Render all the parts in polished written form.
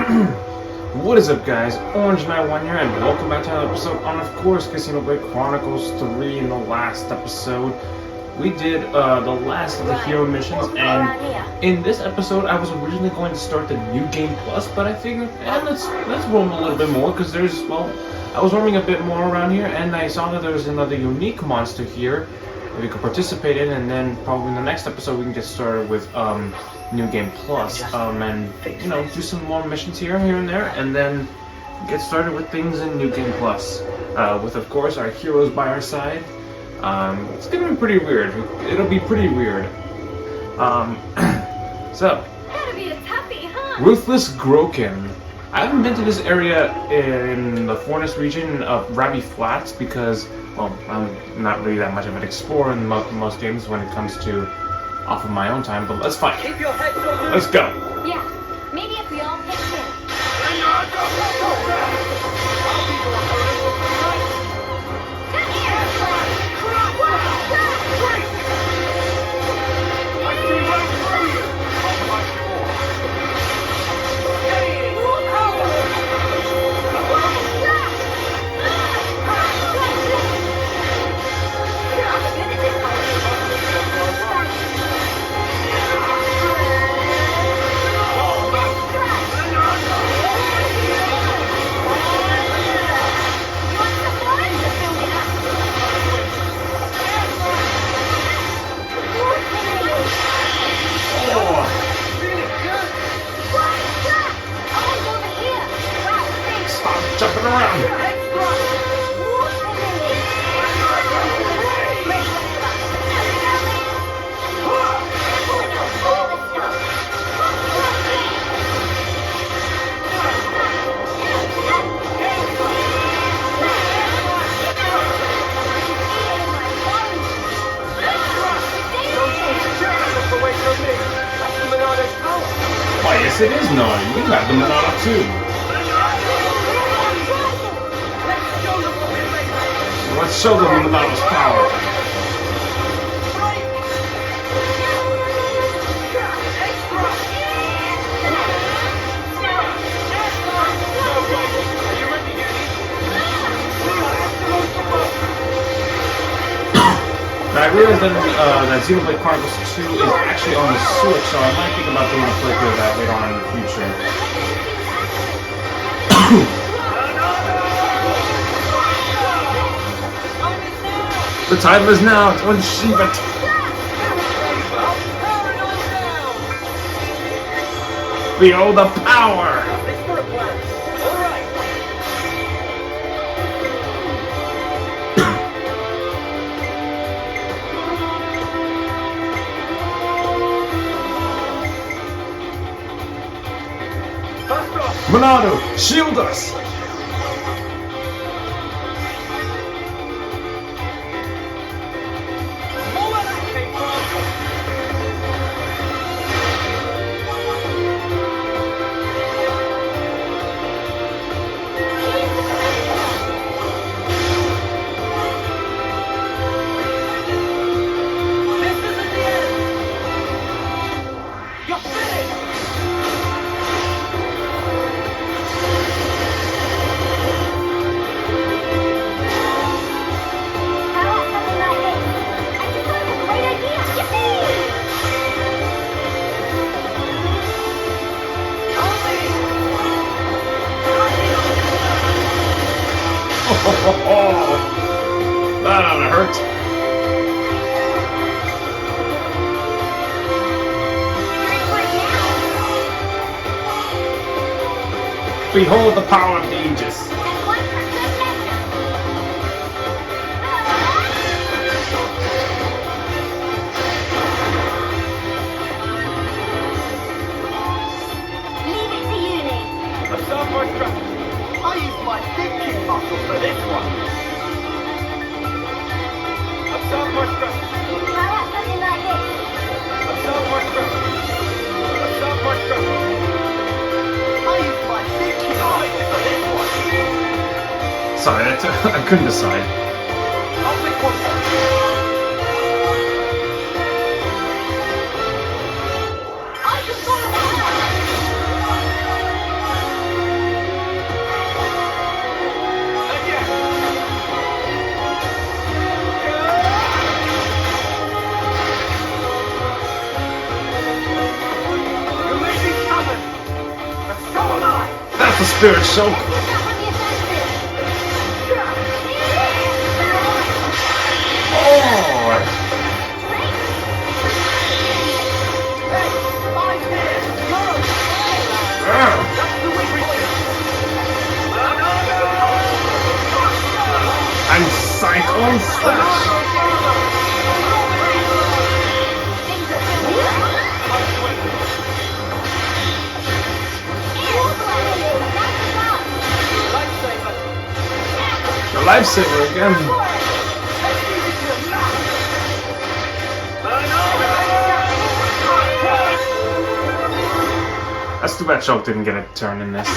What is up, guys? Orange Knight 1 here, and welcome back to another episode on, of course, Xenoblade Chronicles 3. In the last episode, we did the last of the hero missions, and in this episode, I was originally going to start the New Game Plus, but I figured, let's roam a little bit more, because there's, well, I was roaming a bit more around here, and I saw that there was another unique monster here that we could participate in, and then probably in the next episode we can get started with New Game Plus, and you know, do some more missions here and there, and then get started with things in New Game Plus, with of course our heroes by our side. It's gonna be pretty weird. It'll be pretty weird. So, Gotta be a toughie, huh? Ruthless Groken. I haven't been to this area in the Forest region of Ravi Flats because, well, I'm not really that much of an explorer in most games when it comes to off of my own time, but let's fight. Keep your heads on. Let's go. Yeah, maybe if we all pitch in. Come here! Jumping around. Why, yes it is, no. You got the Monado too. Let's show them Monado's power. Now, I realized that Xenoblade Chronicles 2 is actually on the Switch, so I might think about doing a playthrough of that later on in the future. The time is now to unsheath it. Behold the power! Monado, shield us! That ought to hurt. Behold the power of the Aegis. Leave it to you, Nick. Observe my strategy. I use my thinking muscle for this one. Observe my strategy. How about something like this? Observe my strategy. Observe my strategy. I use my thinking muscle for this one. Sorry, I couldn't decide. I'll pick one more. I can follow that. That's a spirit choke. Oh! And Cyclone Slash! The lifesaver again! That's too bad Shulk didn't get a turn in this.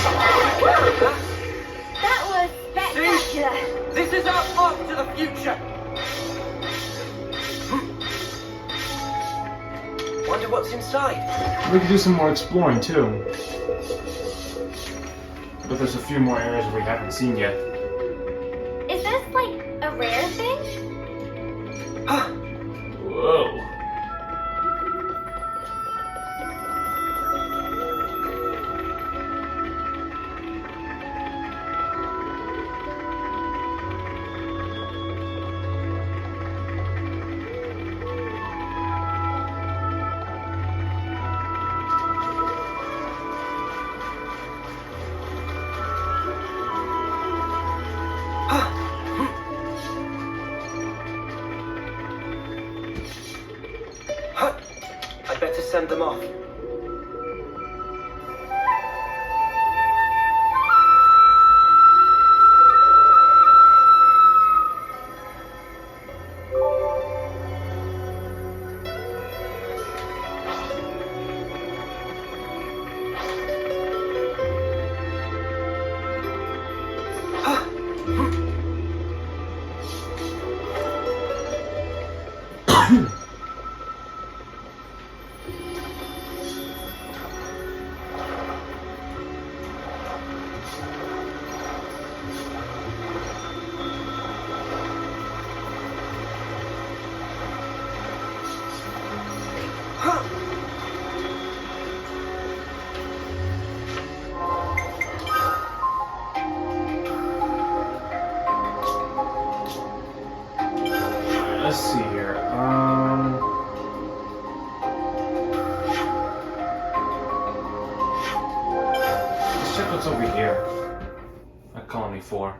That was spectacular. This is our path to the future. Wonder what's inside. We could do some more exploring too. But there's a few more areas we haven't seen yet. Is this like a rare thing? Whoa. I'd better send them off. Let's see here. Let's check what's over here. At Colony 4.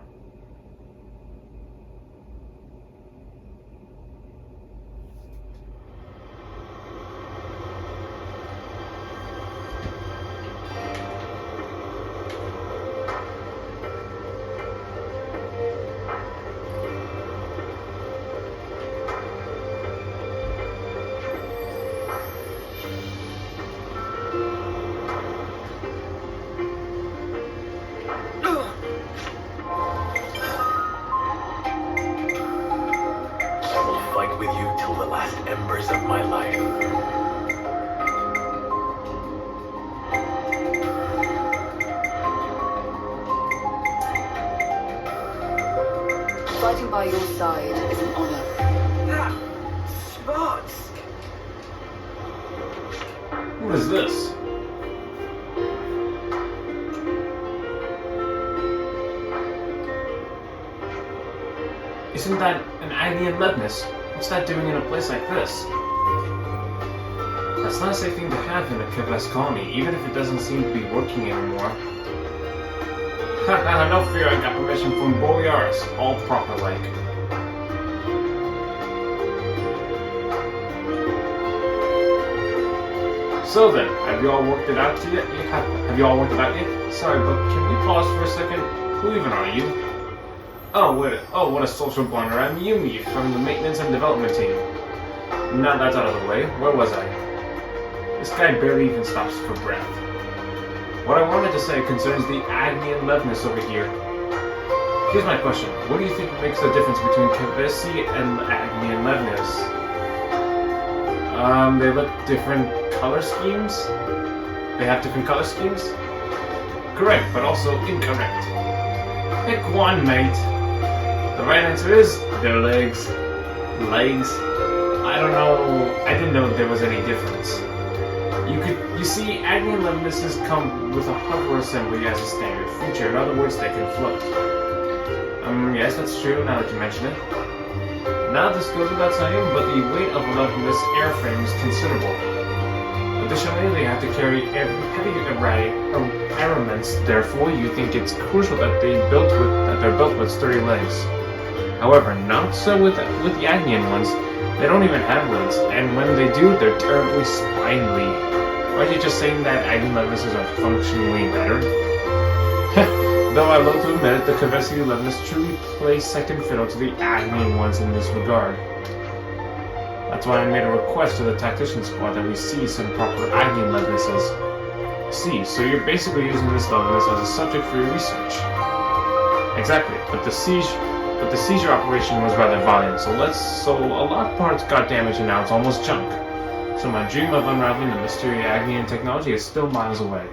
With you till the last embers of my life. Fighting by your side is an honor. Smart. What is this? Isn't that an alien madness? What's that doing in a place like this? That's not a safe thing to have in a Kivas colony, even if it doesn't seem to be working anymore. Haha, no fear, I got permission from Borealis, all proper like. So then, have you all worked it out yet? Have you all worked it out yet? Sorry, but can we pause for a second? Who even are you? Oh, what a social blunder. I'm Yumi from the maintenance and development team. Now that's out of the way, where was I? This guy barely even stops for breath. What I wanted to say concerns the agony and leftness over here. Here's my question. What do you think makes the difference between Kavesi and agony and leftness? They look different color schemes? They have different color schemes? Correct, but also incorrect. Pick one, mate. The right answer is their legs. Legs? I don't know. I didn't know there was any difference. You see, Agni leadnesses come with a hover assembly as a standard feature. In other words, they can float. Yes, that's true, now that you mention it. Now this goes without saying, but the weight of a leadless airframe is considerable. Additionally, they have to carry heavy armaments. Therefore, you think it's crucial that they're built with sturdy legs. However, not so with the Agnian ones. They don't even have legs, and when they do, they're terribly spindly. Aren't you just saying that Agni leadnesses are functionally better? Though I loathe to admit it, the Kavesi leadness truly plays second fiddle to the Agnian ones in this regard. That's why I made a request to the tactician squad that we see some proper Agnian leadnesses. See, so you're basically using this leadness as a subject for your research. Exactly, but the seizure operation was rather violent, so a lot of parts got damaged and now it's almost junk. So my dream of unraveling the mystery of Agnian technology is still miles away.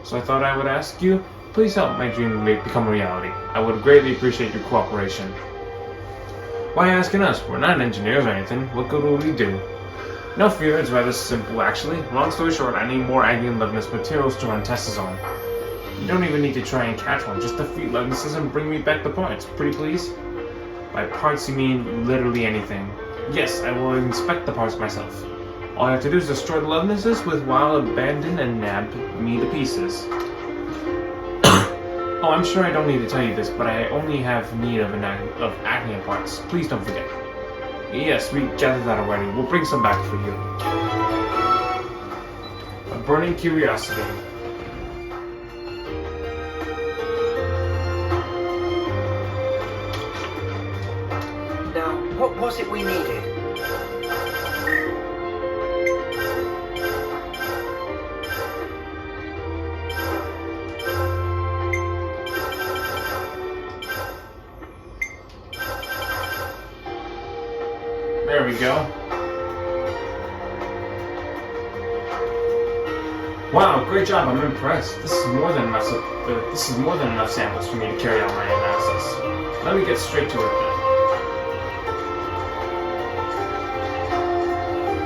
So I thought I would ask you, please help my dream become a reality. I would greatly appreciate your cooperation. Why asking us? We're not engineers or anything. What good will we do? No fear, it's rather simple actually. Long story short, I need more Agnian leadness materials to run tests on. You don't even need to try and catch one, just defeat leadnesses and bring me back the parts, pretty please? By parts you mean literally anything. Yes, I will inspect the parts myself. All I have to do is destroy the leadnesses while abandon and nab me the pieces. Oh, I'm sure I don't need to tell you this, but I only have need of Agnian parts. Please don't forget. Yes, we gathered that already. We'll bring some back for you. A burning curiosity. Now, what was it we needed? There we go. Wow, great job! I'm impressed. This is more than enough samples for me to carry out my analysis. Let me get straight to it then.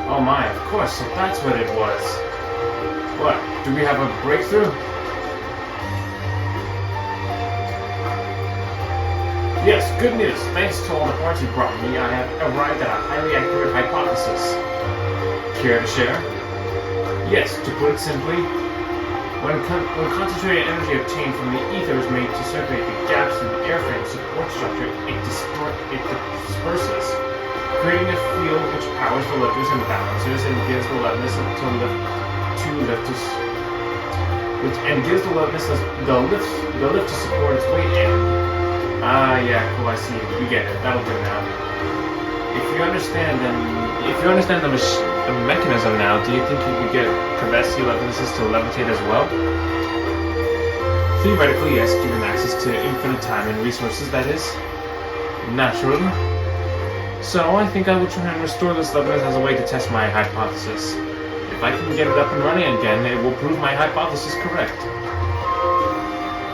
Oh my, of course. So that's what it was. What? Do we have a breakthrough? Yes, good news. Thanks to all the parts you brought me, I have arrived at a highly accurate hypothesis. Care to share? Yes, to put it simply, when concentrated energy obtained from the ether is made to circulate the gaps in the airframe support structure, it disperses, creating a field which powers the lifters and balancers and gives the leadness the lift to support its weight and yeah, cool, I see. We get it. That'll do now. If you understand the mechanism now, do you think you could get Kavesi leadnesses to levitate as well? Theoretically, yes, given access to infinite time and resources, that is. Naturally. So, I think I will try and restore this leadness as a way to test my hypothesis. If I can get it up and running again, it will prove my hypothesis correct.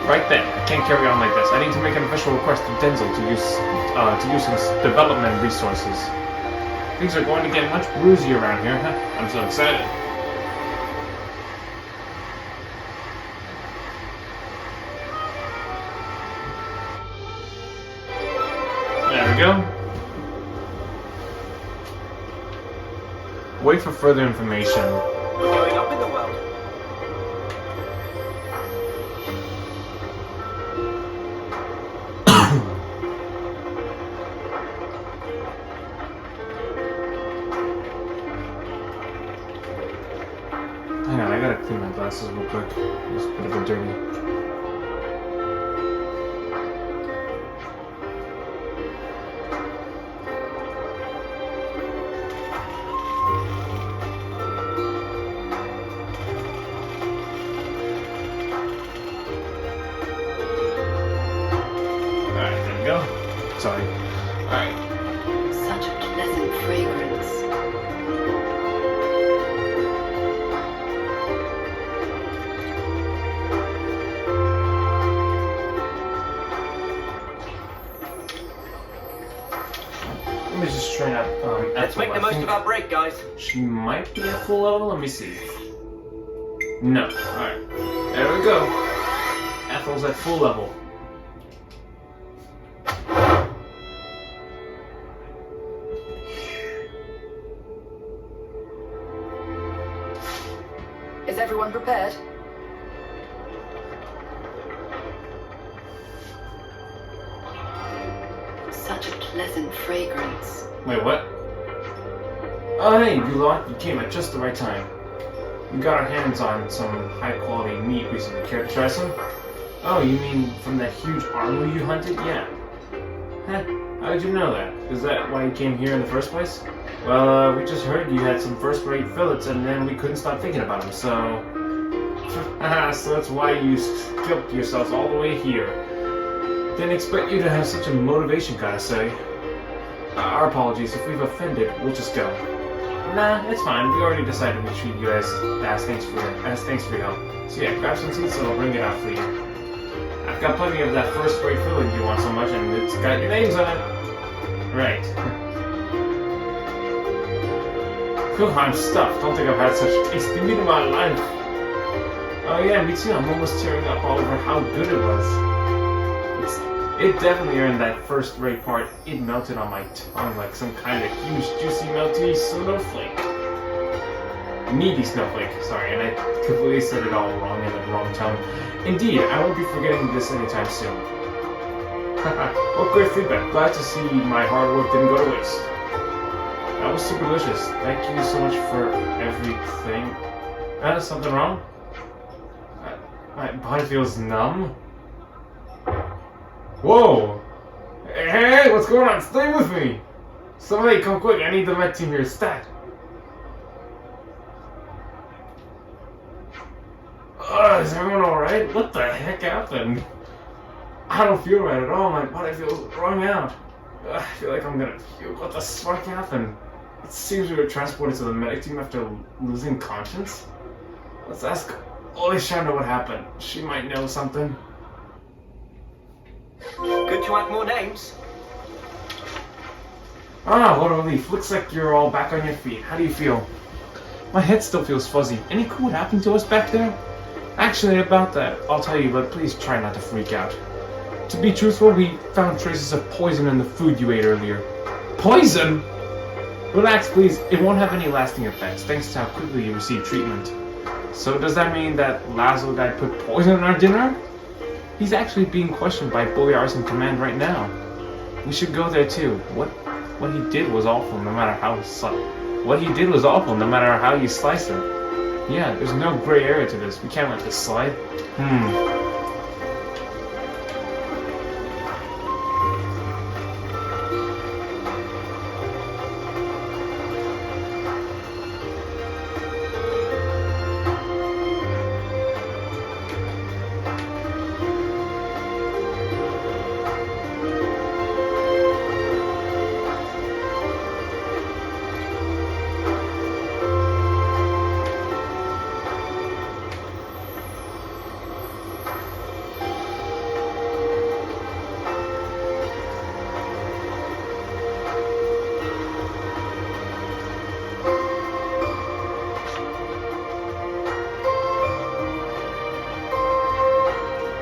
Right then, I can't carry on like this. I need to make an official request to Denzel to use his development resources. Things are going to get much bruisey around here. I'm so excited. There we go. Wait for further information. We're going up in the world. Hang on, I gotta clean my glasses real quick. It's a bit of a dirty. Alright, there we go. Sorry. Alright. Such a pleasant fragrance. Let me just train up. Let's make the most of our break, guys. She might be at full level. Let me see. No. Alright. There we go. Ethel's at full level. Is everyone prepared? Such a pleasant fragrance. Wait, what? Oh, hey, Gulon, you came at just the right time. We got our hands on some high-quality meat recently. Care to try some? Oh, you mean from that huge armor you hunted? Yeah. Huh, how did you know that? Is that why you came here in the first place? Well, we just heard you had some first-rate fillets, and then we couldn't stop thinking about them, so... so that's why you skipped yourselves all the way here. Didn't expect you to have such a motivation, gotta say. Our apologies. If we've offended, we'll just go. Nah, it's fine. We already decided we treat you as thanks for your help. So yeah, grab some seats and I'll bring it out for you. I've got plenty of that first-rate filling you want so much, and it's got your names on it. Right. Cool, I'm stuffed. Don't think I've had such tasty meat in my life. Oh yeah, me too. I'm almost tearing up all over how good it was. It definitely earned that first-rate part. It melted on my tongue like some kind of huge, juicy, melty snowflake. Meaty snowflake, sorry, and I completely said it all wrong in the wrong tone. Indeed, I won't be forgetting this anytime soon. What great feedback. Glad to see my hard work didn't go to waste. That was super delicious. Thank you so much for everything. Something wrong? My body feels numb. Whoa! Hey, what's going on? Stay with me! Somebody come quick, I need the med team here, stat! Is everyone alright? What the heck happened? I don't feel right at all, my body feels wrung out. I feel like I'm gonna puke. What the fuck happened? It seems we were transported to the medic team after losing conscience? Let's ask Olisha what happened. She might know something. Good to add more names. Ah, what a relief. Looks like you're all back on your feet. How do you feel? My head still feels fuzzy. Any clue what happened to us back there? Actually, about that, I'll tell you, but please try not to freak out. To be truthful, we found traces of poison in the food you ate earlier. Poison? Relax, please. It won't have any lasting effects, thanks to how quickly you received treatment. So does that mean that Laszlo guy put poison in our dinner? He's actually being questioned by Boyars in command right now. We should go there too. What he did was awful, no matter how you slice it. Yeah, there's no gray area to this. We can't let this slide.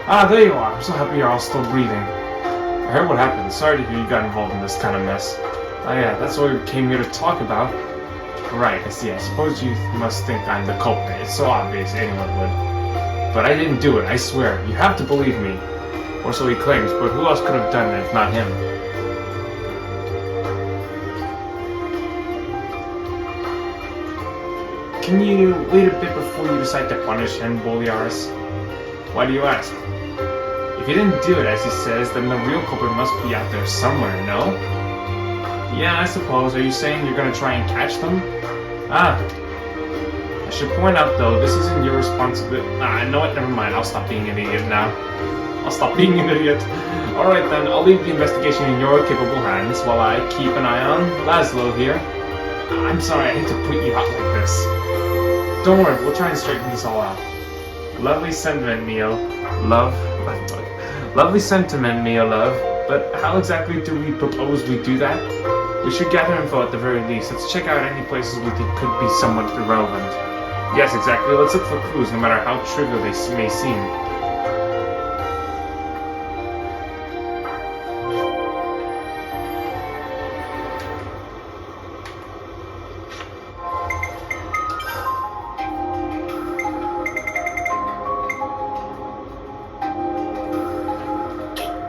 Ah, there you are. I'm so happy you're all still breathing. I heard what happened. Sorry to hear you got involved in this kind of mess. Oh yeah, that's what we came here to talk about. Right, I see. I suppose you must think I'm the culprit. It's so obvious anyone would. But I didn't do it, I swear. You have to believe me. Or so he claims, but who else could have done it if not him? Can you wait a bit before you decide to punish him, Bolyars? Why do you ask? If he didn't do it, as he says, then the real culprit must be out there somewhere, no? Yeah, I suppose. Are you saying you're gonna try and catch them? Ah. I should point out, though, this isn't your responsibility. You know what? Never mind. I'll stop being an idiot now. Alright then, I'll leave the investigation in your capable hands while I keep an eye on Laszlo here. I'm sorry, I hate to put you out like this. Don't worry, we'll try and straighten this all out. Lovely sentiment, Mio. Lovely sentiment, Mio, love. But how exactly do we propose we do that? We should gather info at the very least. Let's check out any places we think could be somewhat irrelevant. Yes, exactly. Let's look for clues, no matter how trivial they may seem.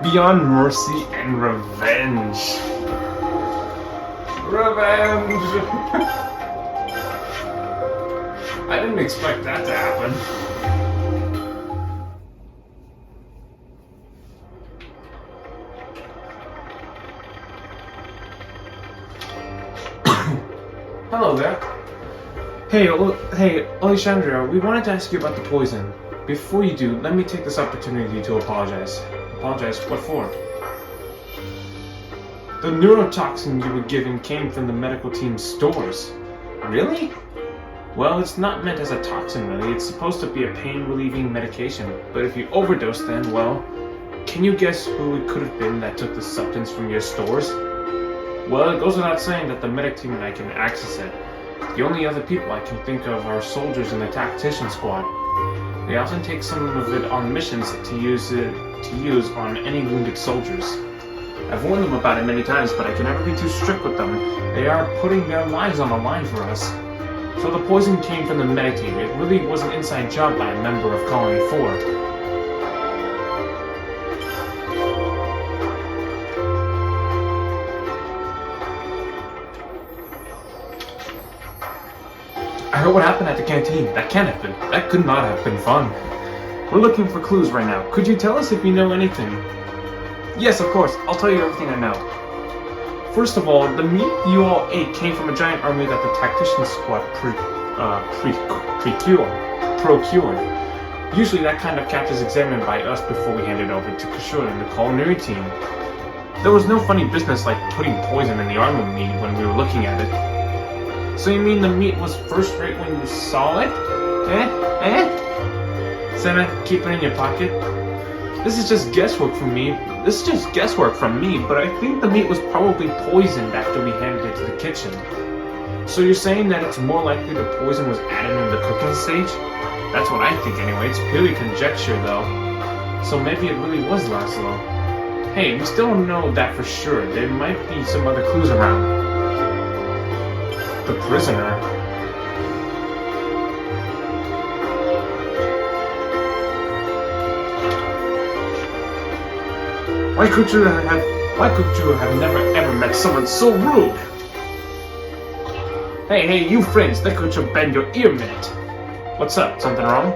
Beyond mercy and revenge. Revenge! I didn't expect that to happen. Hello there. Hey, Alexandria, we wanted to ask you about the poison. Before you do, let me take this opportunity to apologize. Apologize? What for? The neurotoxin you were given came from the medical team's stores. Really? Well, it's not meant as a toxin, really. It's supposed to be a pain-relieving medication. But if you overdose, then, well, can you guess who it could have been that took the substance from your stores? Well, it goes without saying that the medic team and I can access it. The only other people I can think of are soldiers in the tactician squad. They often take some of it on missions to use on any wounded soldiers. I've warned them about it many times, but I can never be too strict with them. They are putting their lives on the line for us. So the poison came from the medic team. It really was an inside job by a member of Colony 4. I heard what happened at the canteen. That can't have been. That could not have been fun. We're looking for clues right now. Could you tell us if you know anything? Yes, of course. I'll tell you everything I know. First of all, the meat you all ate came from a giant army that the tactician squad procured. Usually that kind of catch is examined by us before we hand it over to Kishore and the culinary team. There was no funny business like putting poison in the army meat when we were looking at it. So you mean the meat was first rate when you saw it? Senna, keep it in your pocket? This is just guesswork from me, but I think the meat was probably poisoned after we handed it to the kitchen. So you're saying that it's more likely the poison was added in the cooking stage? That's what I think anyway. It's purely conjecture though. So maybe it really was Laszlo. Hey, we still don't know that for sure. There might be some other clues around. The prisoner. Why could you have never ever met someone so rude? Hey, you friends, let Kucho bend your ear a minute. What's up? Something wrong?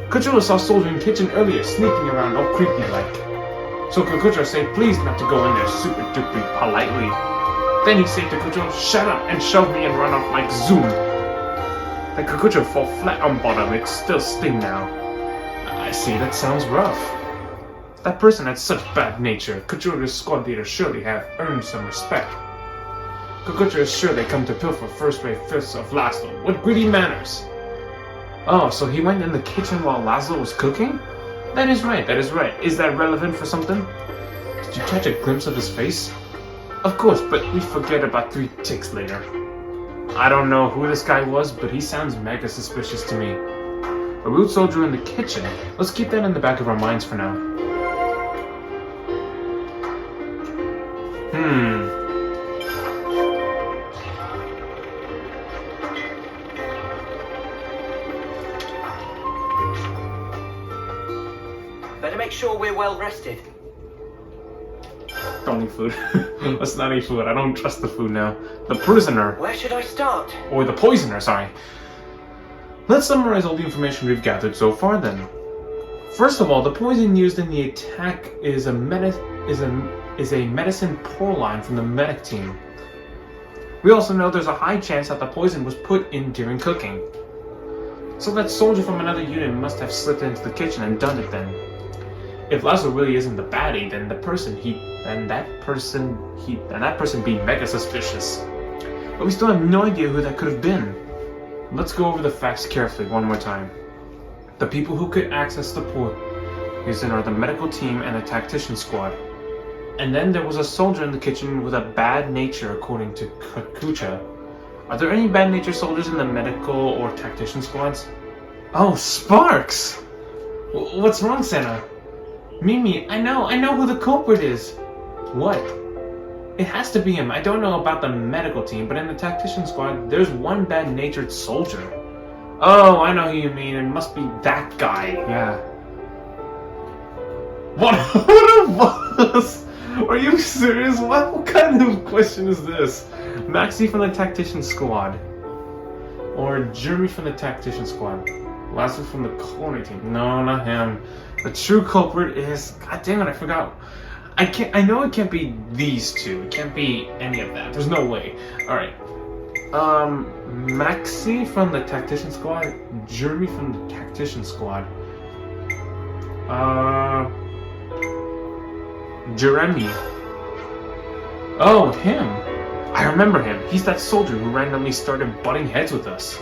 Kucho saw soldier in kitchen earlier, sneaking around all creepy like. So Kucho said please not to go in there super duper politely. Then he said to Kucho, shut up and shove me and run off like zoom. Then Kucho fall flat on bottom, it still sting now. I see, that sounds rough. That person had such bad nature. Kucho's squad leader surely have earned some respect. Kucho is sure they come to pilfer first-rate fists of Laszlo. What greedy manners! Oh, so he went in the kitchen while Laszlo was cooking? That is right. Is that relevant for something? Did you catch a glimpse of his face? Of course, but we forget about 3 ticks later. I don't know who this guy was, but he sounds mega suspicious to me. A rude soldier in the kitchen. Let's keep that in the back of our minds for now. Better make sure we're well rested. Don't eat food. Let's not eat food. I don't trust the food now. The prisoner. Where should I start? Or the poisoner, sorry. Let's summarize all the information we've gathered so far then. First of all, the poison used in the attack is a medicine pour line from the medic team. We also know there's a high chance that the poison was put in during cooking. So that soldier from another unit must have slipped into the kitchen and done it then. If Laszlo really isn't the baddie, then that person be mega suspicious. But we still have no idea who that could have been. Let's go over the facts carefully one more time. The people who could access the poison are the medical team and the tactician squad. And then there was a soldier in the kitchen with a bad nature according to Kucha. Are there any bad-natured soldiers in the medical or tactician squads? Oh, Sparks! What's wrong, Senna? Mimi, I know who the culprit is. What? It has to be him. I don't know about the medical team, but in the tactician squad, there's one bad-natured soldier. Oh, I know who you mean. It must be that guy. Yeah. What a buzz! Are you serious? What kind of question is this? Maxi from the tactician squad. Or Jeremy from the tactician squad. Laszlo from the cloning team. No, not him. The true culprit is... God damn it, I forgot. I know it can't be these two. It can't be any of that. There's no way. Alright. Maxi from the tactician squad. Jeremy from the tactician squad. Jeremy. Oh, him. I remember him. He's that soldier who randomly started butting heads with us.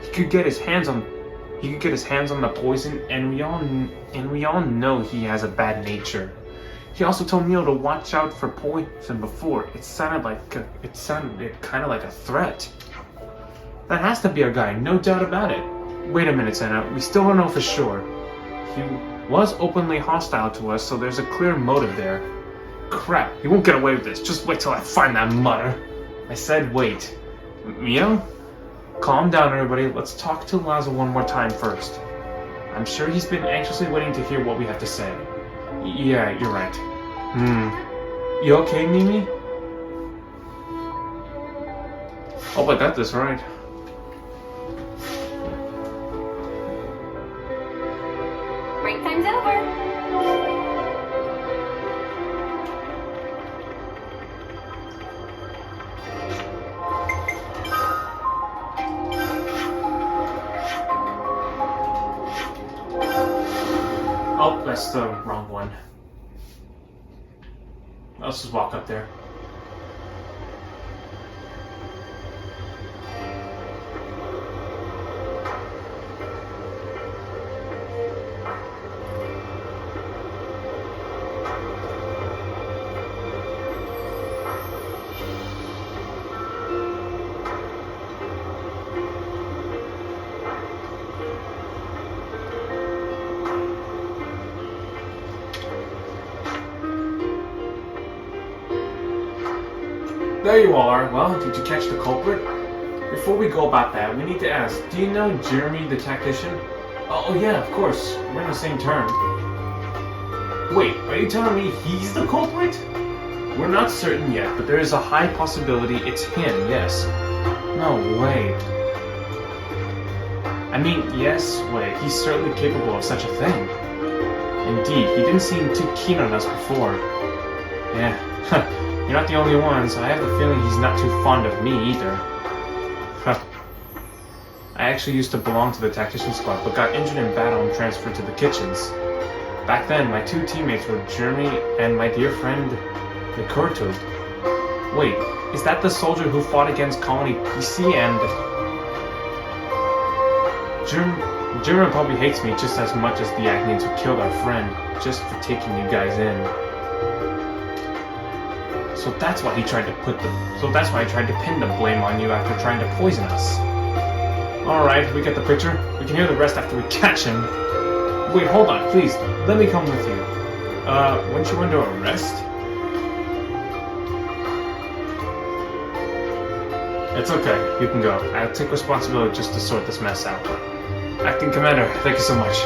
He could get his hands on the poison, and we all know he has a bad nature. He also told Neil to watch out for poison before. It sounded kind of like a threat. That has to be our guy, no doubt about it. Wait a minute, Senna. We still don't know for sure. He was openly hostile to us, so there's a clear motive there. Crap, he won't get away with this. Just wait till I find that mutter. I said wait. Mio? Calm down, everybody. Let's talk to Lazo one more time first. I'm sure he's been anxiously waiting to hear what we have to say. Yeah, you're right. You okay, Mimi? Oh, I got this right. Break time's over. Oh, that's the wrong one. Let's just walk up there. There you are. Well, did you catch the culprit? Before we go about that, we need to ask, do you know Jeremy the tactician? Oh yeah, of course. We're in the same term. Wait, are you telling me he's the culprit? We're not certain yet, but there is a high possibility it's him, yes. No way. I mean, yes, wait, he's certainly capable of such a thing. Indeed, he didn't seem too keen on us before. Yeah, you're not the only ones. I have the feeling he's not too fond of me either. I actually used to belong to the tactician squad, but got injured in battle and transferred to the kitchens. Back then, my two teammates were Jeremy and my dear friend, Nikurto. Wait, is that the soldier who fought against Colony PC and... Jeremy probably hates me just as much as the Agnians who killed our friend, just for taking you guys in. So that's why he tried to pin the blame on you after trying to poison us. Alright, we get the picture. We can hear the rest after we catch him. Wait, hold on, please. Let me come with you. Weren't you under arrest? It's okay, you can go. I'll take responsibility just to sort this mess out. Acting Commander, thank you so much.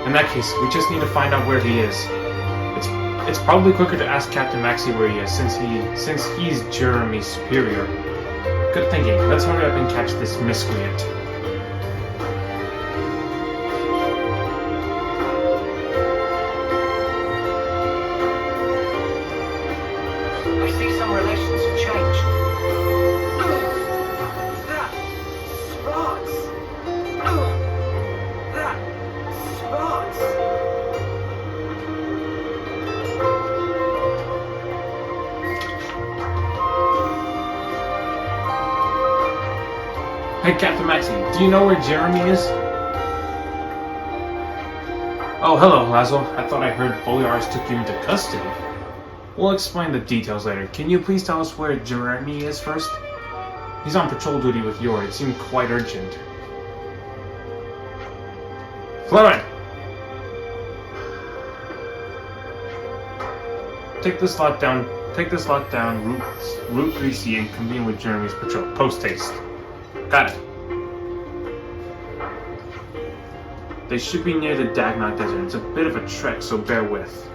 In that case, we just need to find out where he is. It's probably quicker to ask Captain Maxi where he is, since he's Jeremy's superior. Good thinking. Let's hurry up and catch this miscreant. I see some relations have changed. That sparks. That sparks. Hey, Captain Maxi, do you know where Jeremy is? Oh, hello, Laszlo. I thought I heard Boyars took you into custody. We'll explain the details later. Can you please tell us where Jeremy is first? He's on patrol duty with Yori. It seemed quite urgent. Fleming! Take this lot down, Route 3C, and convene with Jeremy's patrol. Post haste. Got it. They should be near the Dagnot Desert. It's a bit of a trek, so bear with.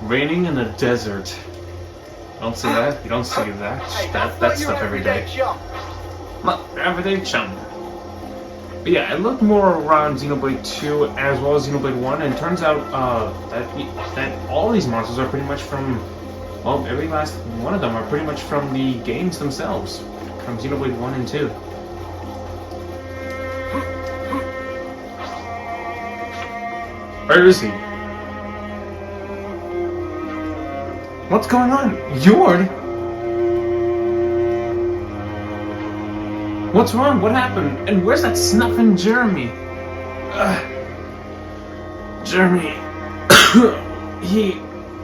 Raining in the desert. Don't see that. You don't see that. Hey, That stuff every day. Jump. Not everyday chum. But yeah, I looked more around Xenoblade 2 as well as Xenoblade 1, and it turns out that all these monsters are pretty much from, well, every last one of them are pretty much from the games themselves, from Xenoblade 1 and 2. Where is he? What's going on? Yord? What's wrong? What happened? And where's that snuffing Jeremy? Jeremy...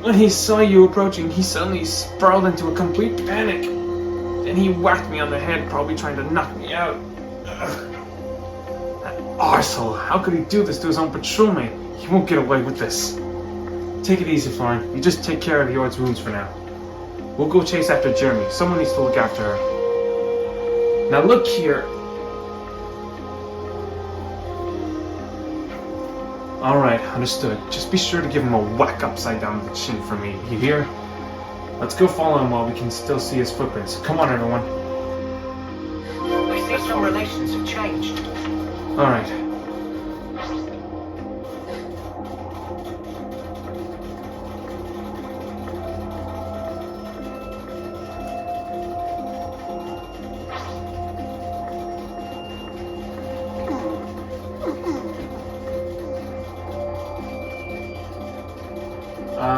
When he saw you approaching, he suddenly spiraled into a complete panic. Then he whacked me on the head, probably trying to knock me out. That arsehole, how could he do this to his own patrolmate? He won't get away with this. Take it easy, Florin. You just take care of Yord's wounds for now. We'll go chase after Jeremy. Someone needs to look after her. Now look here. Alright, understood. Just be sure to give him a whack upside down the chin for me. You hear? Let's go follow him while we can still see his footprints. Come on, everyone. I see some relations have changed. Alright.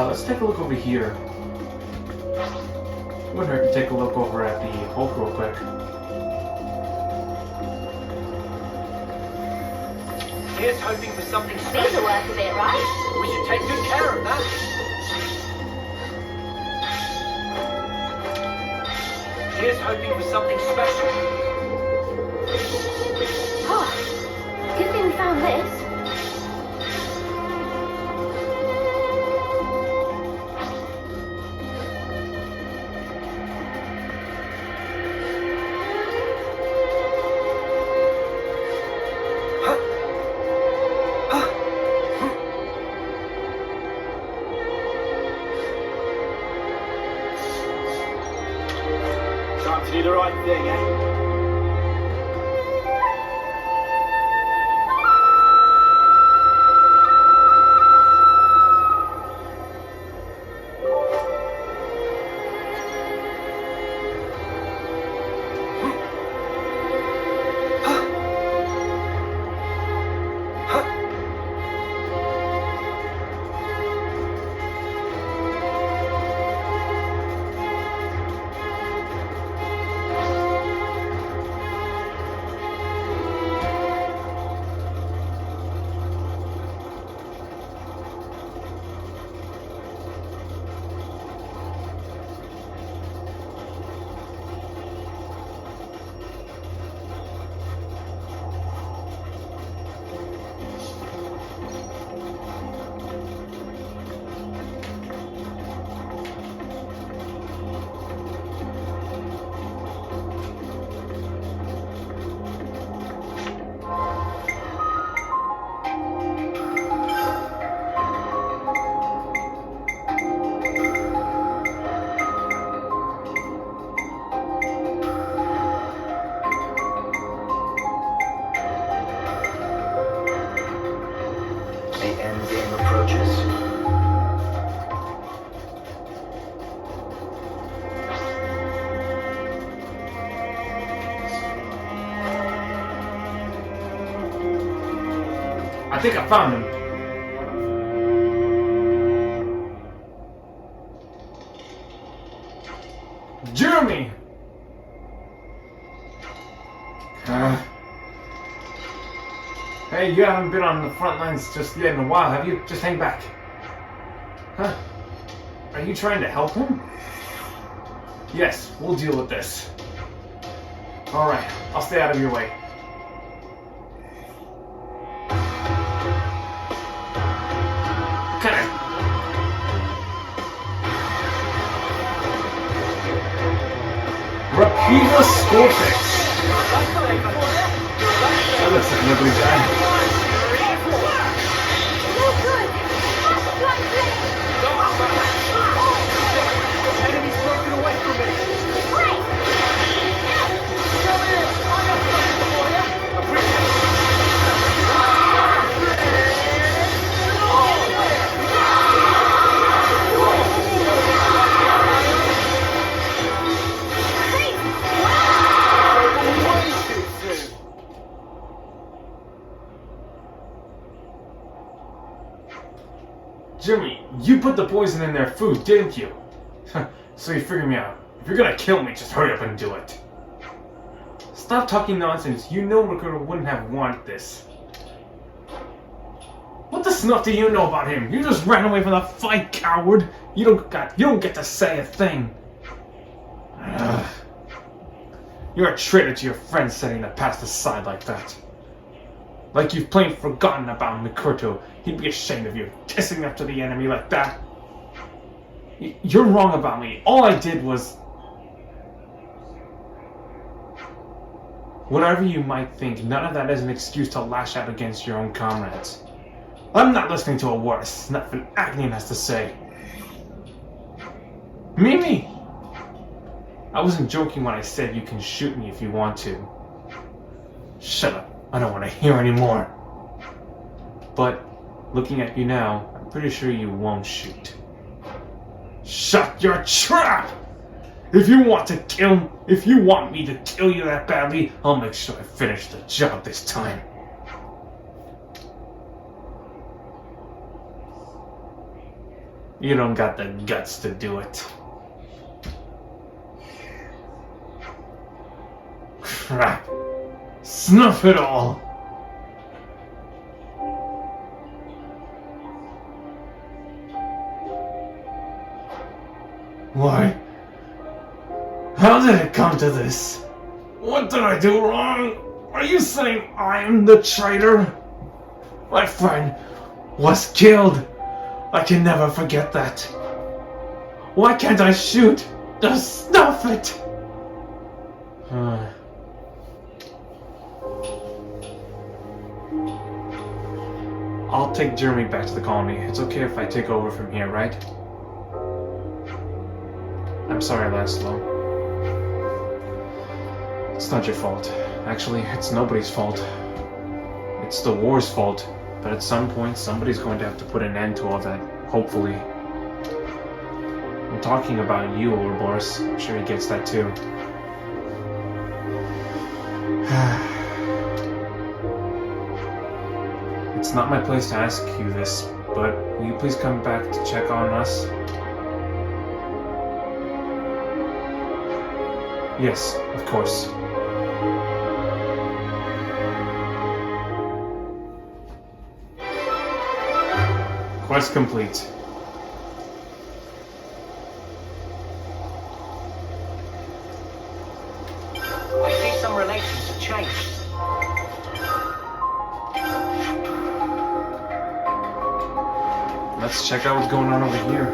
Let's take a look over here. Wouldn't hurt to take a look over at the Hulk real quick. Here's hoping for something These special. will work a bit, right? We should take good care of that. Here's hoping for something special. Oh, good thing we found this. Time to do the right thing, eh? think I found him. Jeremy! Hey, you haven't been on the front lines just yet in a while, have you? Just hang back. Huh? Are you trying to help him? Yes, we'll deal with this. Alright, I'll stay out of your way. Kinda. Rapiva Scorpix! That looks like an ugly guy. No good! Multiply blade! Enemy's broken away from me. Break! Come here. I got something for you. Way too soon. Jimmy, you put the poison in their food, didn't you? So you figured me out. If you're gonna kill me, just hurry up and do it. Stop talking nonsense. You know Recruiter wouldn't have wanted this. What the snuff do you know about him? You just ran away from the fight, coward. You don't get to say a thing. Ugh. You're a traitor to your friends, setting the past aside like that. Like you've plain forgotten about Mikuto. He'd be ashamed of you, kissing up to the enemy like that. You're wrong about me. All I did was... Whatever you might think, none of that is an excuse to lash out against your own comrades. I'm not listening to a word a snuffing Agnian has to say. Mimi! I wasn't joking when I said you can shoot me if you want to. Shut up. I don't want to hear anymore. But, looking at you now, I'm pretty sure you won't shoot. Shut your trap! If you want me to kill you that badly, I'll make sure I finish the job this time. You don't got the guts to do it. Crap. Snuff it all! Why? How did it come to this? What did I do wrong? Are you saying I'm the traitor? My friend was killed. I can never forget that. Why can't I shoot? Just snuff it! I'll take Jeremy back to the colony. It's okay if I take over from here, right? I'm sorry, Laszlo. It's not your fault. Actually, it's nobody's fault. It's the war's fault. But at some point, somebody's going to have to put an end to all that, hopefully. I'm talking about you, Ouroboros. I'm sure he gets that too. It's not my place to ask you this, but will you please come back to check on us? Yes, of course. Quest complete. I see some relations have changed. Let's check out what's going on over here.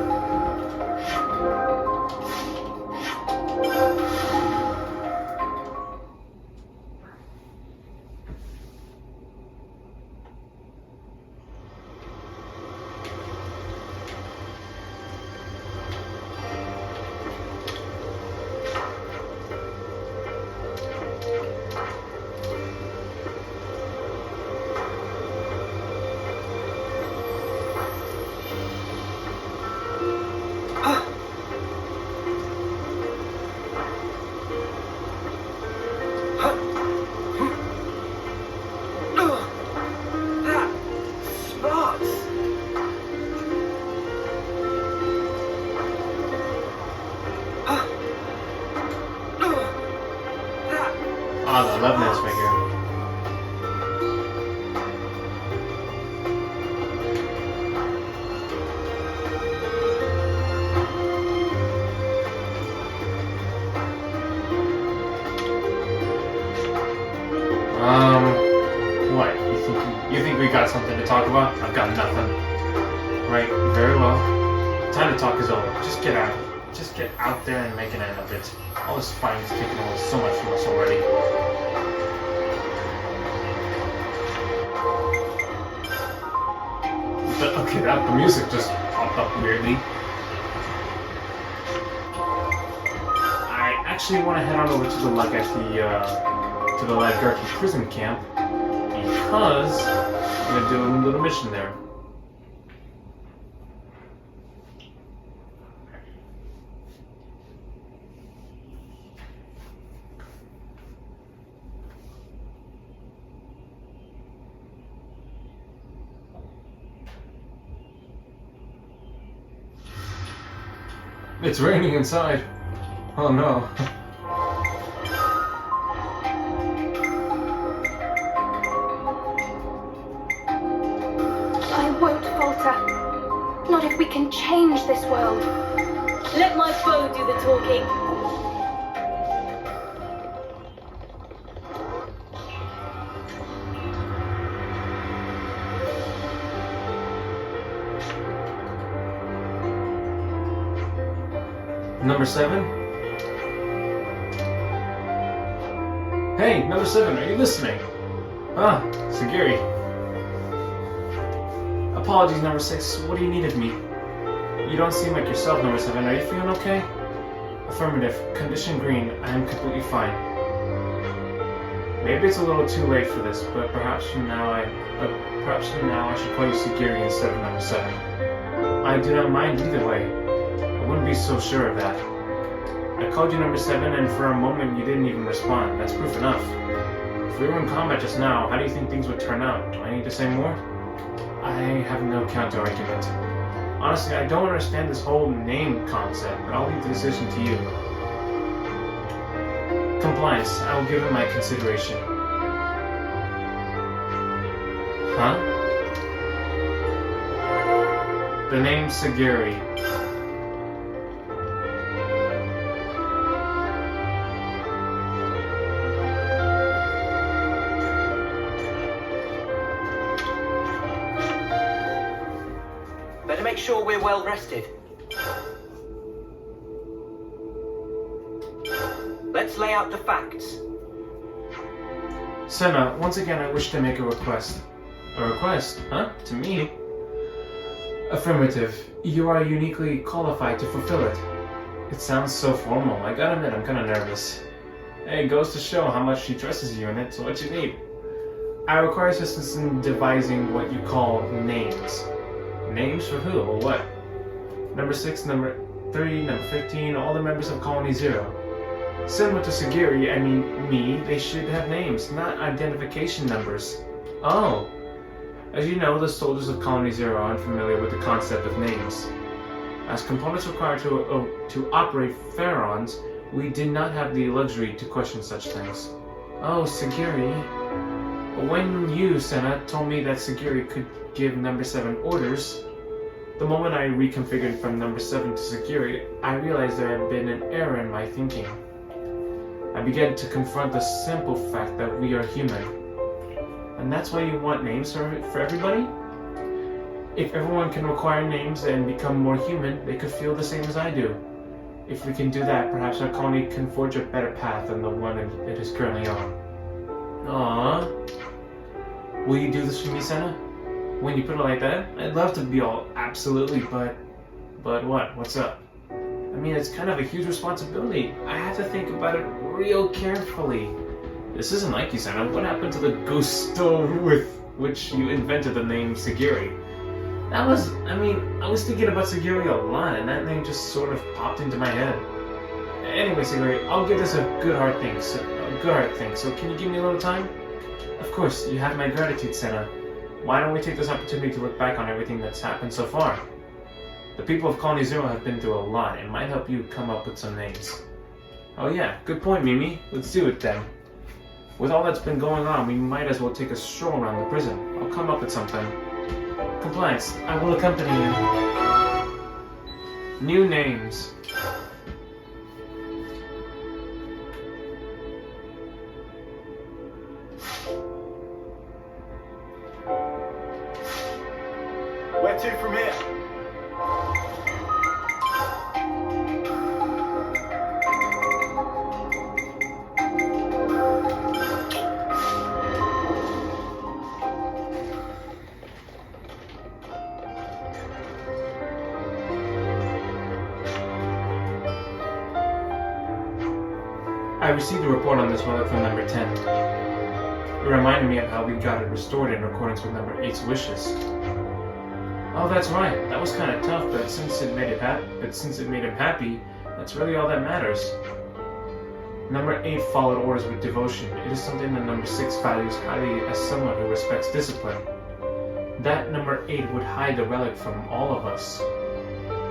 I love this right here. What? You think we got something to talk about? I've got nothing. Right, very well. Time to talk is over. Just get out. Just get out there and make an end of it. All this fighting is taking away so much from us already. Okay, the music just popped up weirdly. I actually want to head on over to the Lagarki prison camp because I'm gonna do a little mission there. It's raining inside. Oh no. I won't falter. Not if we can change this world. Let my bow do the talking. Number 7? Hey, number 7, are you listening? Ah, Sagiri. Apologies, number 6. What do you need of me? You don't seem like yourself, number 7. Are you feeling okay? Affirmative. Condition green. I am completely fine. Maybe it's a little too late for this, but perhaps from now I should call you Sagiri instead of number 7. I do not mind either way. I wouldn't be so sure of that. I called you number 7 and for a moment you didn't even respond. That's proof enough. If we were in combat just now, how do you think things would turn out? Do I need to say more? I have no counter-argument. Honestly, I don't understand this whole name concept, but I'll leave the decision to you. Compliance. I will give it my consideration. Huh? The name Sagiri. Better make sure we're well rested. Let's lay out the facts. Senna, once again I wish to make a request. A request? Huh? To me? Affirmative. You are uniquely qualified to fulfill it. It sounds so formal. I gotta admit, I'm kinda nervous. Hey, it goes to show how much she trusts you in it, so what you need? I require assistance in devising what you call names. Names for who or what? Number 6, number 30, number 15, all the members of Colony 0. Similar to Sagiri, I mean me, they should have names, not identification numbers. Oh. As you know, the soldiers of Colony 0 are unfamiliar with the concept of names. As components required to operate Pharaons, we did not have the luxury to question such things. Oh, Sagiri. When you, Senna, told me that Sagiri could give number 7 orders, the moment I reconfigured from number 7 to Sagiri, I realized there had been an error in my thinking. I began to confront the simple fact that we are human. And that's why you want names for everybody? If everyone can require names and become more human, they could feel the same as I do. If we can do that, perhaps our colony can forge a better path than the one it is currently on. Aww. Will you do this for me, Senna? When you put it like that, I'd love to be all absolutely, but what? What's up? I mean, it's kind of a huge responsibility. I have to think about it real carefully. This isn't like you, Senna. What happened to the gusto with which you invented the name Sagiri? I was thinking about Sagiri a lot, and that name just sort of popped into my head. Anyway, Sagiri, I'll give this a good hard think. So can you give me a little time? Of course, you have my gratitude, Senna. Why don't we take this opportunity to look back on everything that's happened so far? The people of Colony 0 have been through a lot. It might help you come up with some names. Oh yeah, good point, Mimi. Let's do it then. With all that's been going on, we might as well take a stroll around the prison. I'll come up with something. Compliance, I will accompany you. New names. Where to from here? I received a report on this relic from number 10. It reminded me of how we got it restored in accordance with number 8's wishes. Oh, that's right. That was kind of tough, but since it made him happy, that's really all that matters. Number 8 followed orders with devotion. It is something that number 6 values highly as someone who respects discipline. That number 8 would hide the relic from all of us.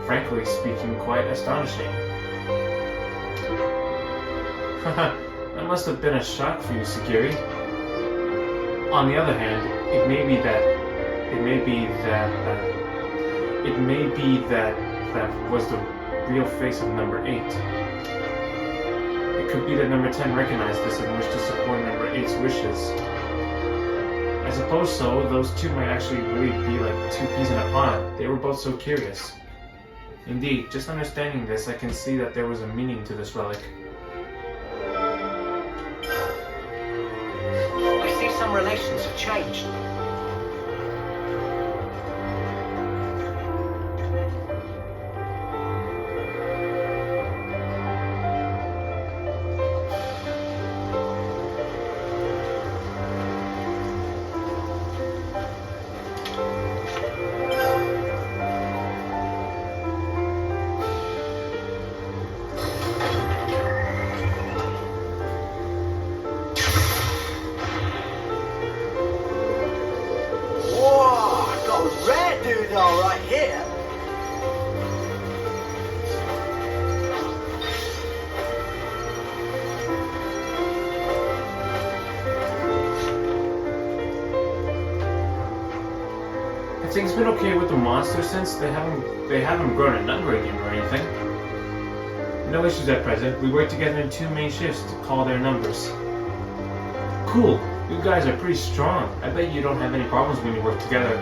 Frankly speaking, quite astonishing. That must have been a shock for you, Sagiri. On the other hand, it may be that was the real face of number 8. It could be that number 10 recognized this and wished to support number 8's wishes. I suppose so. Those two might actually really be like two peas in a pod. They were both so curious. Indeed, just understanding this, I can see that there was a meaning to this relic. I see some relations have changed. Right here. Have things been okay with the monsters since they haven't grown in number again or anything? No issues at present. We work together in 2 main shifts to call their numbers. Cool. You guys are pretty strong. I bet you don't have any problems when you work together.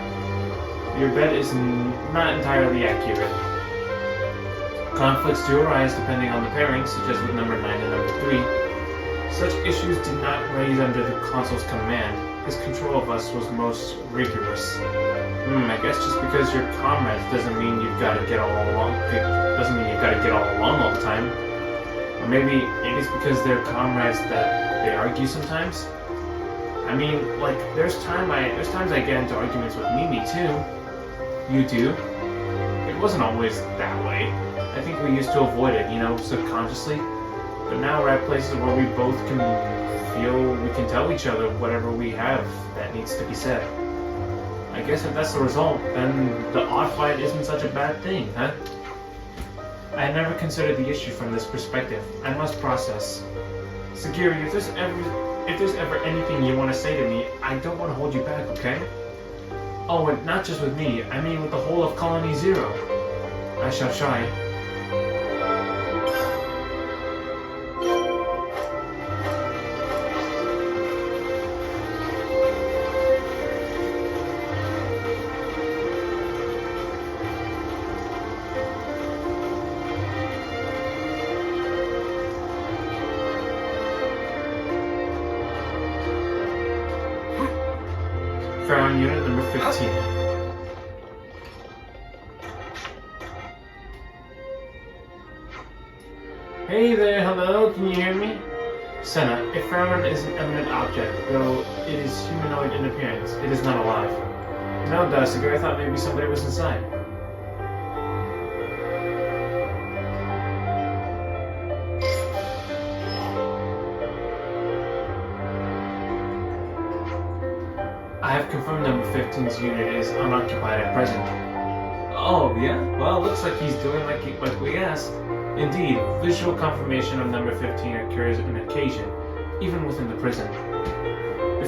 Your bet is not entirely accurate. Conflicts do arise depending on the pairing, such as with number 9 and number 3. Such issues did not raise under the consul's command. His control of us was most rigorous. I guess just because you're comrades doesn't mean you've got to get all along. All the time. Or maybe it is because they're comrades that they argue sometimes. I mean, like there's times I get into arguments with Mimi too. You do? It wasn't always that way. I think we used to avoid it, subconsciously. But now we're at places where we both can feel we can tell each other whatever we have that needs to be said. I guess if that's the result, then the odd fight isn't such a bad thing, huh? I had never considered the issue from this perspective. I must process. Sagiri, if there's ever anything you want to say to me, I don't want to hold you back, okay? Oh, and not just with me, I mean with the whole of Colony Zero. I shall try. Pharaoh unit number 15. Hey there, hello, can you hear me? Senna, a pharaoh is an eminent object, though it is humanoid in appearance. It is not alive. No, Dasiger, I thought maybe somebody was inside. I have confirmed number 15's unit is unoccupied at present. Oh, yeah? Well, looks like he's doing like we asked. Indeed, visual confirmation of number 15 occurs on occasion, even within the prison.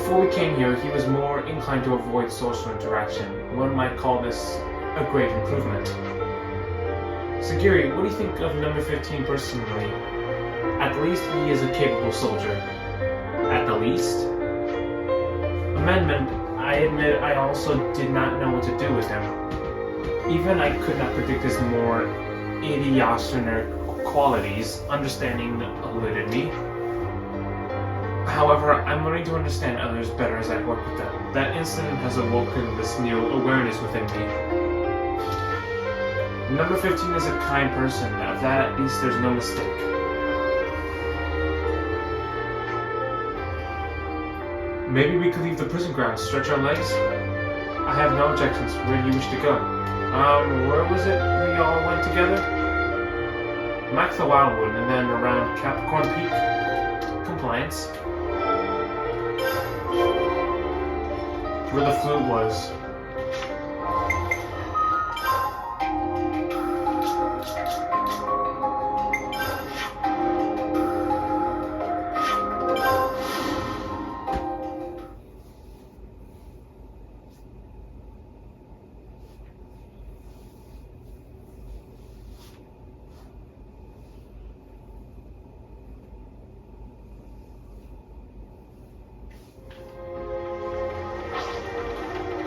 Before we came here, he was more inclined to avoid social interaction. One might call this a great improvement. Sagiri, what do you think of number 15 personally? At least he is a capable soldier. At the least? Amendment, I admit I also did not know what to do with him. Even I could not predict his more idiosyncratic qualities. Understanding eluded me. However, I'm learning to understand others better as I work with them. That incident has awoken this new awareness within me. Number 15 is a kind person. Of that, at least there's no mistake. Maybe we could leave the prison grounds, stretch our legs? I have no objections. Where do you wish to go? Where was it we all went together? Max the Wildwood, and then around Capricorn Peak. Compliance. Where the flute was.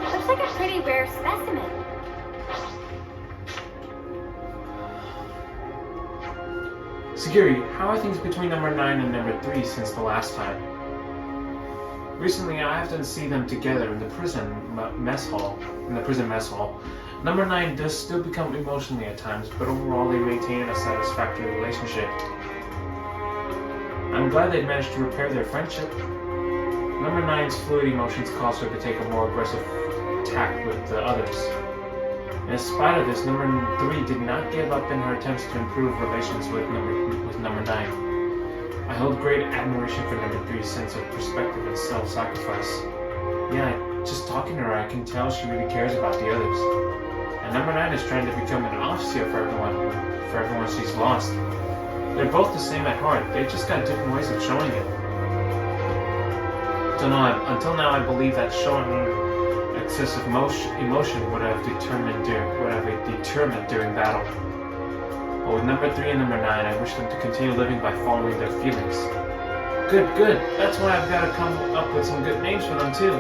Looks like a pretty rare specimen. Sagiri, how are things between number 9 and number 3 since the last time? Recently, I often see them together in the prison mess hall. Number 9 does still become emotionally at times, but overall they maintain a satisfactory relationship. I'm glad they managed to repair their friendship. Number 9's fluid emotions caused her to take a more aggressive tack with the others. In spite of this, number 3 did not give up in her attempts to improve relations with number 9. I hold great admiration for number 3's sense of perspective and self-sacrifice. Yeah, just talking to her, I can tell she really cares about the others. And number 9 is trying to become an officer for everyone she's lost. They're both the same at heart, they just got different ways of showing it. Until now, I believe that showing excessive emotion would have determined during battle. But with number 3 and number 9, I wish them to continue living by following their feelings. Good. That's why I've got to come up with some good names for them too.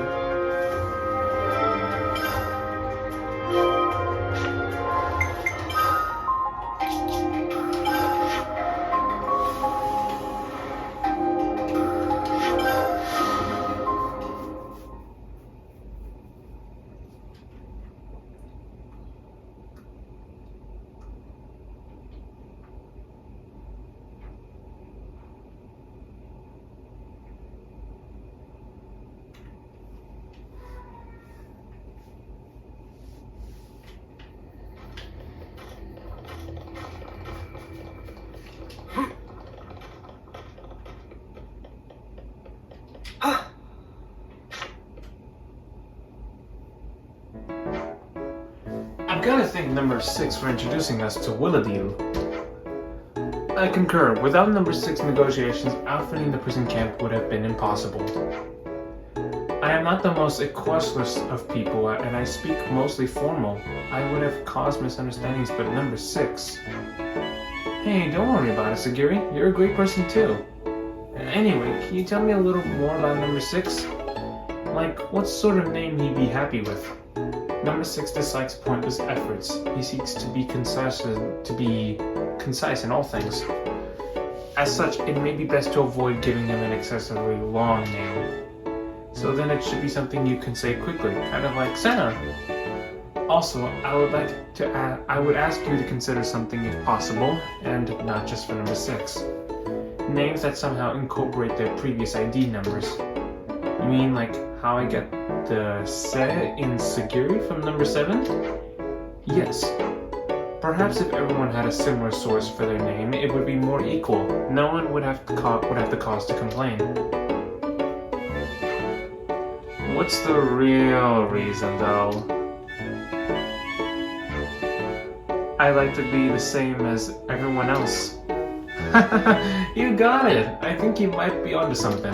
I've got to thank number 6 for introducing us to Willadeel. I concur. Without number 6 negotiations, outfitting the prison camp would have been impossible. I am not the most equestrious of people, and I speak mostly formal. I would have caused misunderstandings, but number 6... Hey, don't worry about it, Sagiri. You're a great person too. Anyway, can you tell me a little more about number 6? Like, what sort of name he'd be happy with? Number 6 dislikes pointless efforts. He seeks to be concise in all things. As such, it may be best to avoid giving him an excessively long name. So then it should be something you can say quickly, kind of like Senna. Also, I would ask you to consider something if possible, and not just for number 6. Names that somehow incorporate their previous ID numbers. You mean like how I get the Se in Sagiri from number 7? Yes. Perhaps if everyone had a similar source for their name, it would be more equal. No one would have the cause to complain. What's the real reason, though? I like to be the same as everyone else. You got it! I think you might be onto something.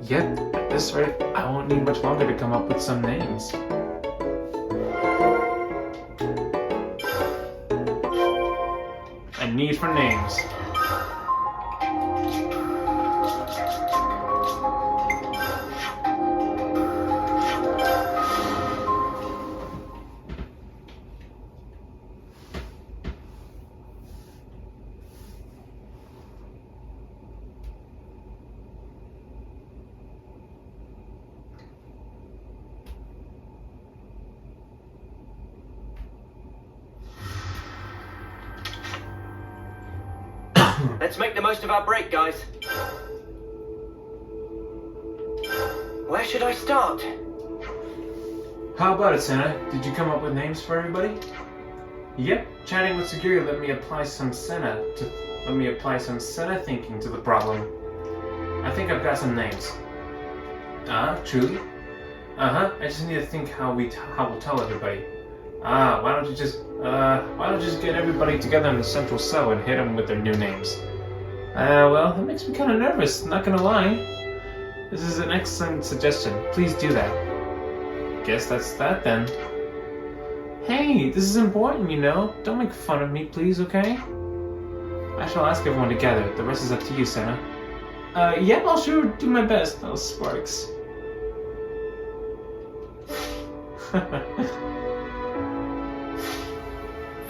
Yet, at this rate, I won't need much longer to come up with some names. A need for names. Let's make the most of our break, guys. Where should I start? How about it, Senna? Did you come up with names for everybody? Yep, chatting with Seguri let me apply some Senna thinking to the problem. I think I've got some names. Truly? I just need to think how we'll tell everybody. Why don't you just get everybody together in the central cell and hit them with their new names? Well, that makes me kind of nervous, not gonna lie. This is an excellent suggestion. Please do that. Guess that's that then. Hey, this is important, you know. Don't make fun of me, please, okay? I shall ask everyone to gather. The rest is up to you, Senna. Yep, I'll sure do my best, those Sparks.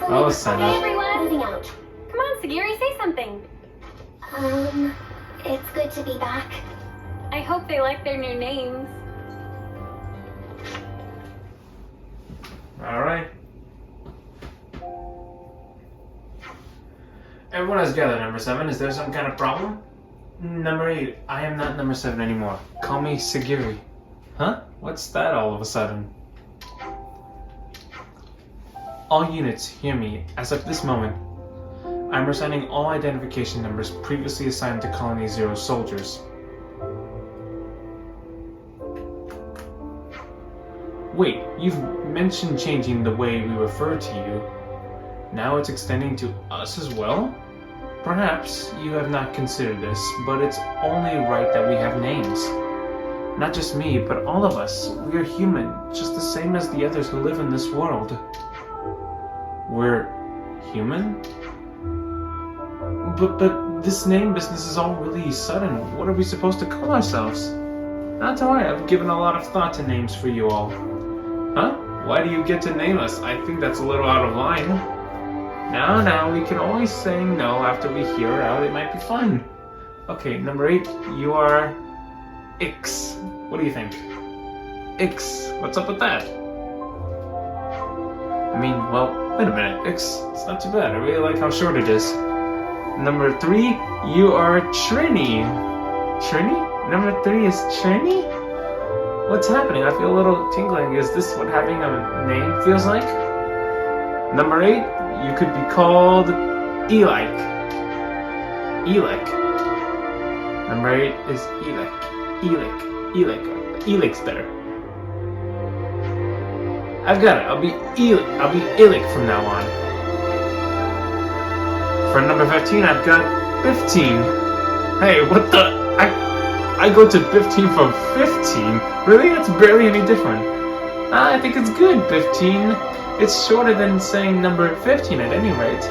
Oh, Senna. Hey, everyone. Moving out. Come on, Sagiri, say something. It's good to be back. I hope they like their new names. Alright. Everyone has gathered, number 7. Is there some kind of problem? Number 8. I am not number 7 anymore. Call me Sagiri. Huh? What's that all of a sudden? All units, hear me. As of this moment, I'm resigning all identification numbers previously assigned to Colony Zero soldiers. Wait, you've mentioned changing the way we refer to you. Now it's extending to us as well? Perhaps you have not considered this, but it's only right that we have names. Not just me, but all of us. We are human, just the same as the others who live in this world. We're human? But this name business is all really sudden. What are we supposed to call ourselves? Not to worry, I've given a lot of thought to names for you all. Huh? Why do you get to name us? I think that's a little out of line. Now, we can always say no after we hear it out. It might be fun. Okay, number 8, you are... Ix. What do you think? Ix. What's up with that? I mean, well, wait a minute. Ix, it's not too bad. I really like how short it is. Number 3, you are Trini. Trini? Number 3 is Trini? What's happening? I feel a little tingling. Is this what having a name feels like? Number 8, you could be called Elike. Elek. Number 8 is Elek. Elek. Elek's better. I've got it. I'll be Elek from now on. For number 15, I've got 15. Hey, what the? I go to 15 from 15? Really? That's barely any different. I think it's good, 15. It's shorter than saying number 15 at any rate.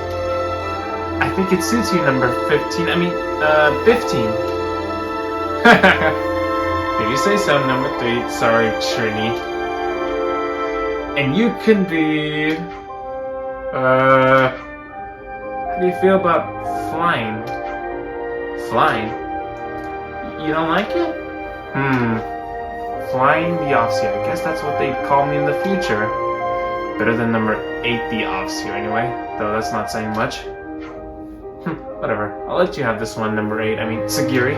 I think it suits you, number 15. 15. If you say so, number 3. Sorry, Trini. And you can be... How do you feel about flying? Flying? You don't like it? Flying the Offseer. I guess that's what they'd call me in the future. Better than number 8, the Offseer, anyway. Though that's not saying much. Whatever. I'll let you have this one, number 8. Sagiri.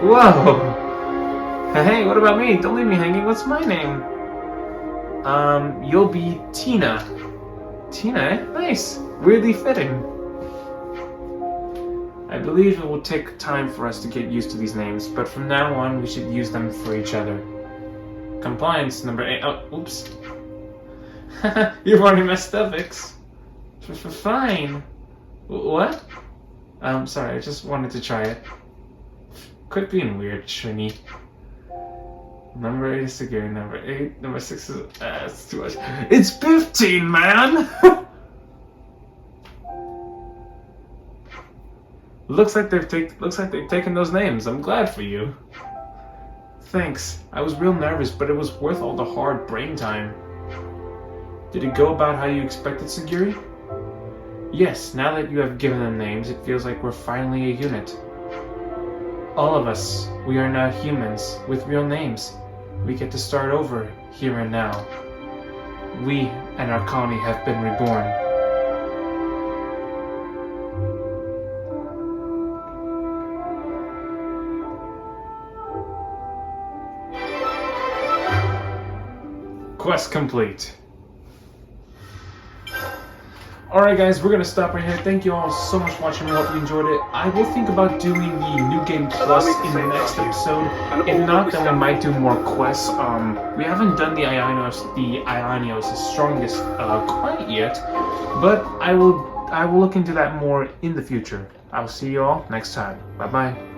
Whoa! Hey, what about me? Don't leave me hanging. What's my name? You'll be Tina. Tina, eh? Nice. Weirdly fitting. I believe it will take time for us to get used to these names, but from now on, we should use them for each other. Compliance, number 8. Oh, oops. You've already messed up, Ix. Fine. What? Sorry, I just wanted to try it. Quit being weird, Trini. Number 8 is Sagiri, number 8, number 6 is... it's too much. It's 15, man! Looks like they've taken those names. I'm glad for you. Thanks. I was real nervous, but it was worth all the hard brain time. Did it go about how you expected, Sagiri? Yes, now that you have given them names, it feels like we're finally a unit. All of us, we are now humans, with real names. We get to start over, here and now. We and our colony have been reborn. Quest complete. Alright guys, we're gonna stop right here. Thank you all so much for watching. I hope you enjoyed it. I will think about doing the New Game Plus in the next episode. If not, then we might do more quests. We haven't done the Ionios' strongest quite yet, but I will look into that more in the future. I will see you all next time. Bye bye.